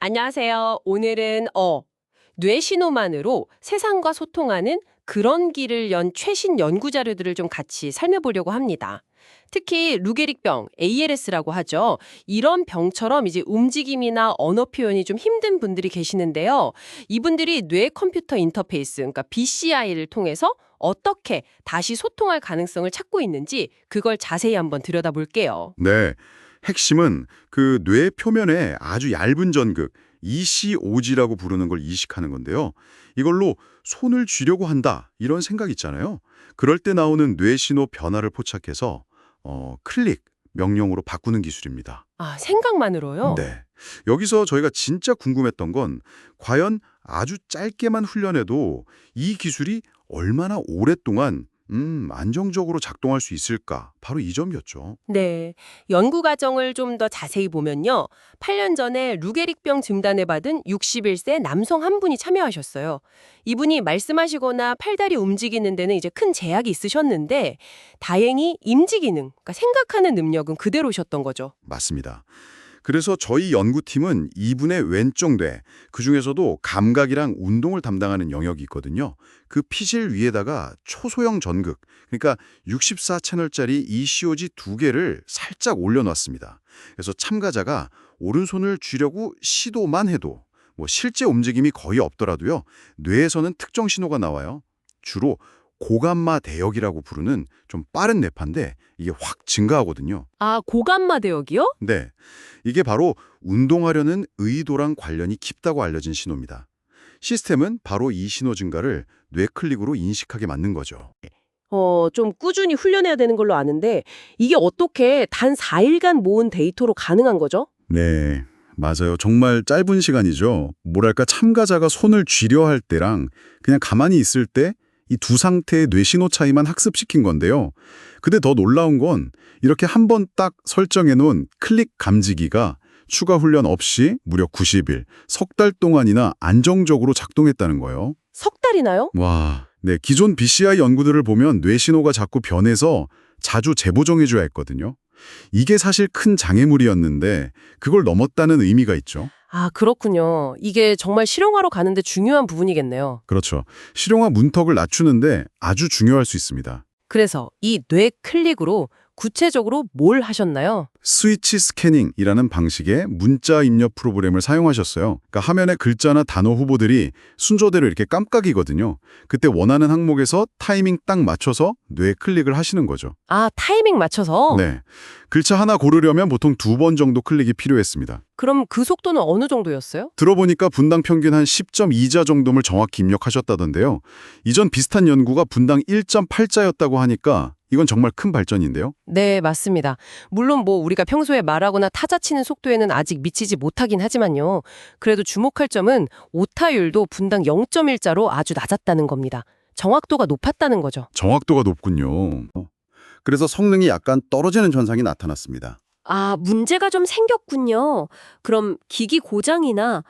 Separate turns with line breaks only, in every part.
안녕하세요. 오늘은 뇌신호만으로 세상과 소통하는 그런 길을 연 최신 연구 자료들을 좀 같이 살펴보려고 합니다. 특히 루게릭병, ALS라고 하죠. 이런 병처럼 이제 움직임이나 언어 표현이 좀 힘든 분들이 계시는데요. 이분들이 뇌 컴퓨터 인터페이스, 그러니까 BCI를 통해서 어떻게 다시 소통할 가능성을 찾고 있는지 그걸 자세히 한번 들여다볼게요.
네, 핵심은 그 뇌 표면에 아주 얇은 전극, ECOG라고 부르는 걸 이식하는 건데요. 이걸로 손을 쥐려고 한다, 이런 생각 있잖아요. 그럴 때 나오는 뇌 신호 변화를 포착해서 클릭 명령으로 바꾸는 기술입니다.
아, 생각만으로요?
네. 여기서 저희가 진짜 궁금했던 건 과연 아주 짧게만 훈련해도 이 기술이 얼마나 오랫동안 안정적으로 작동할 수 있을까? 바로 이 점이었죠.
네. 연구 과정을 좀 더 자세히 보면요. 8년 전에 루게릭병 진단을 받은 61세 남성 한 분이 참여하셨어요. 이분이 말씀하시거나 팔다리 움직이는 데는 이제 큰 제약이 있으셨는데 다행히 임지 기능, 그러니까 생각하는 능력은 그대로셨던 거죠.
맞습니다. 그래서 저희 연구팀은 이분의 왼쪽 뇌, 그중에서도 감각이랑 운동을 담당하는 영역이 있거든요. 그 피실 위에다가 초소형 전극, 그러니까 64채널짜리 ECOG 두 개를 살짝 올려놨습니다. 그래서 참가자가 오른손을 쥐려고 시도만 해도 실제 움직임이 거의 없더라도요. 뇌에서는 특정 신호가 나와요. 주로 고감마 대역이라고 부르는 좀 빠른 뇌파인데 이게 확 증가하거든요.
아, 고감마 대역이요?
네, 이게 바로 운동하려는 의도랑 관련이 깊다고 알려진 신호입니다. 시스템은 바로 이 신호 증가를 뇌클릭으로 인식하게 만든 거죠.
좀 꾸준히 훈련해야 되는 걸로 아는데 이게 어떻게 단 4일간 모은 데이터로 가능한 거죠?
네, 맞아요. 정말 짧은 시간이죠. 뭐랄까 참가자가 손을 쥐려 할 때랑 그냥 가만히 있을 때 이 두 상태의 뇌신호 차이만 학습시킨 건데요. 근데 더 놀라운 건 이렇게 한 번 딱 설정해 놓은 클릭 감지기가 추가 훈련 없이 무려 90일, 석 달 동안이나 안정적으로 작동했다는 거예요.
석 달이나요?
와, 네, 기존 BCI 연구들을 보면 뇌신호가 자꾸 변해서 자주 재보정해줘야 했거든요. 이게 사실 큰 장애물이었는데 그걸 넘었다는 의미가 있죠.
아, 그렇군요. 이게 정말 실용화로 가는데 중요한 부분이겠네요.
그렇죠. 실용화 문턱을 낮추는데 아주 중요할 수 있습니다.
그래서 이 뇌 클릭으로 구체적으로 뭘 하셨나요?
스위치 스캐닝이라는 방식의 문자 입력 프로그램을 사용하셨어요. 그러니까 화면에 글자나 단어 후보들이 순서대로 이렇게 깜빡이거든요. 그때 원하는 항목에서 타이밍 딱 맞춰서 뇌 클릭을 하시는 거죠.
아, 타이밍 맞춰서?
네. 글자 하나 고르려면 보통 2번 정도 클릭이 필요했습니다.
그럼 그 속도는 어느 정도였어요?
들어보니까 분당 평균 한 10.2자 정도를 정확히 입력하셨다던데요. 이전 비슷한 연구가 분당 1.8자였다고 하니까 이건 정말 큰 발전인데요.
네, 맞습니다. 물론 우리가 평소에 말하거나 타자치는 속도에는 아직 미치지 못하긴 하지만요. 그래도 주목할 점은 오타율도 분당 0.1자로 아주 낮았다는 겁니다. 정확도가 높았다는 거죠.
정확도가 높군요. 그래서 성능이 약간 떨어지는 현상이 나타났습니다.
아, 문제가 좀 생겼군요. 그럼 기기 고장이나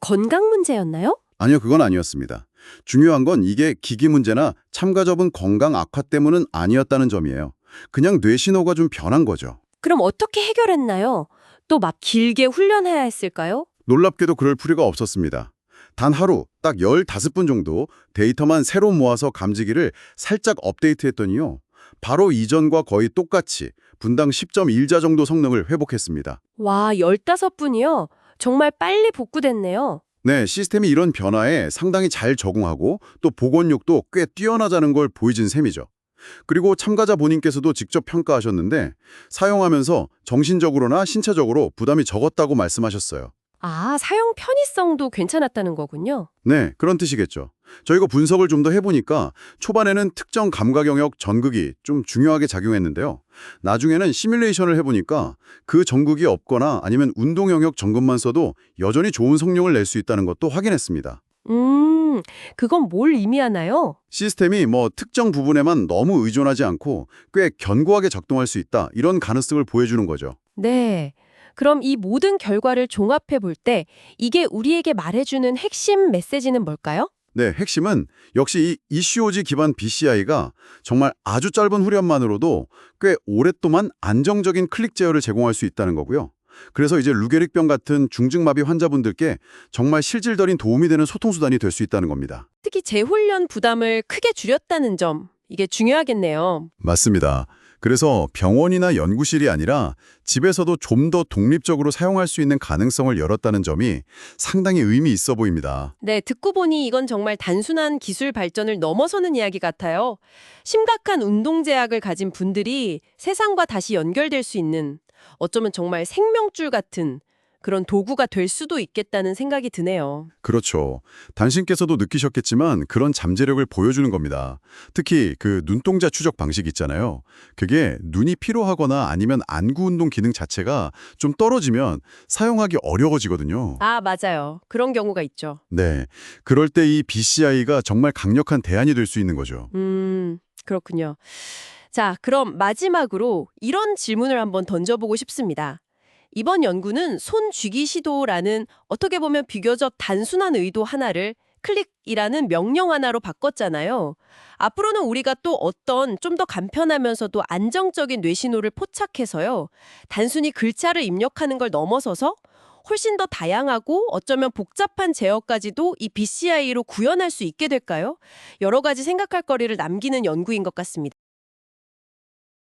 건강 문제였나요?
아니요, 그건 아니었습니다. 중요한 건 이게 기기 문제나 참가자분 건강 악화 때문은 아니었다는 점이에요. 그냥 뇌신호가 좀 변한 거죠.
그럼 어떻게 해결했나요? 또 막 길게 훈련해야 했을까요?
놀랍게도 그럴 필요가 없었습니다. 단 하루, 딱 15분 정도 데이터만 새로 모아서 감지기를 살짝 업데이트했더니요. 바로 이전과 거의 똑같이 분당 10.1자 정도 성능을 회복했습니다.
와, 15분이요? 정말 빨리 복구됐네요.
네, 시스템이 이런 변화에 상당히 잘 적응하고 또 복원력도 꽤 뛰어나다는 걸 보여준 셈이죠. 그리고 참가자 본인께서도 직접 평가하셨는데 사용하면서 정신적으로나 신체적으로 부담이 적었다고 말씀하셨어요.
아, 사용 편의성도 괜찮았다는 거군요.
네, 그런 뜻이겠죠. 저희가 분석을 좀 더 해보니까 초반에는 특정 감각 영역 전극이 좀 중요하게 작용했는데요. 나중에는 시뮬레이션을 해보니까 그 전극이 없거나 아니면 운동 영역 전극만 써도 여전히 좋은 성능을 낼 수 있다는 것도 확인했습니다.
그건 뭘 의미하나요?
시스템이 특정 부분에만 너무 의존하지 않고 꽤 견고하게 작동할 수 있다, 이런 가능성을 보여주는 거죠.
네. 그럼 이 모든 결과를 종합해 볼 때 이게 우리에게 말해주는 핵심 메시지는 뭘까요?
네, 핵심은 역시 이 ECOG 기반 BCI가 정말 아주 짧은 훈련만으로도 꽤 오랫동안 안정적인 클릭 제어를 제공할 수 있다는 거고요. 그래서 이제 루게릭병 같은 중증마비 환자분들께 정말 실질적인 도움이 되는 소통수단이 될 수 있다는 겁니다.
특히 재훈련 부담을 크게 줄였다는 점, 이게 중요하겠네요.
맞습니다. 그래서 병원이나 연구실이 아니라 집에서도 좀 더 독립적으로 사용할 수 있는 가능성을 열었다는 점이 상당히 의미 있어 보입니다.
네, 듣고 보니 이건 정말 단순한 기술 발전을 넘어서는 이야기 같아요. 심각한 운동제약을 가진 분들이 세상과 다시 연결될 수 있는, 어쩌면 정말 생명줄 같은 그런 도구가 될 수도 있겠다는 생각이 드네요.
그렇죠. 당신께서도 느끼셨겠지만 그런 잠재력을 보여주는 겁니다. 특히 그 눈동자 추적 방식 있잖아요. 그게 눈이 피로하거나 아니면 안구 운동 기능 자체가 좀 떨어지면 사용하기 어려워지거든요.
아, 맞아요. 그런 경우가 있죠.
네. 그럴 때 이 BCI가 정말 강력한 대안이 될 수 있는 거죠.
그렇군요. 자, 그럼 마지막으로 이런 질문을 한번 던져보고 싶습니다. 이번 연구는 손 쥐기 시도라는 어떻게 보면 비교적 단순한 의도 하나를 클릭이라는 명령 하나로 바꿨잖아요. 앞으로는 우리가 또 어떤 좀 더 간편하면서도 안정적인 뇌신호를 포착해서요. 단순히 글자를 입력하는 걸 넘어서서 훨씬 더 다양하고 어쩌면 복잡한 제어까지도 이 BCI로 구현할 수 있게 될까요? 여러 가지 생각할 거리를 남기는 연구인 것 같습니다.